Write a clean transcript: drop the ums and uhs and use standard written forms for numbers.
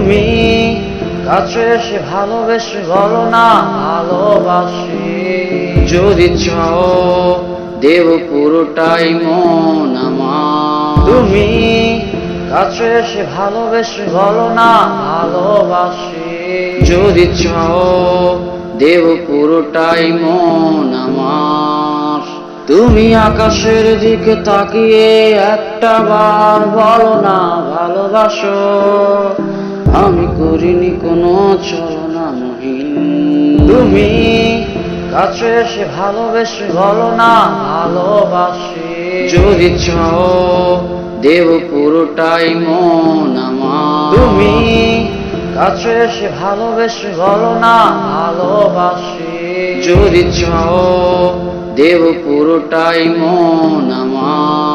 তুমি কাছে এসে ভালোবেসে বলো না ভালোবাসি। যদি চাও দেব পুরোটাই মন আমার। তুমি কাছে এসে ভালোবেসে বলো না ভালোবাসি। যদি চাও দেব পুরোটাই মন আমার। তুমি আকাশের দিকে তাকিয়ে একটা বার বলো না ভালোবাসো। আমি করিনি কোনো ছলনা মহিন। তুমি কাছে এসে ভালোবেসে বলো না ভালোবাসি। যদি চাও দেব পুরোটাই মন আমার। তুমি কাছে এসে ভালোবেসে বলো না ভালোবাসি। যদি চাও দেব পুরোটাই মন আমার।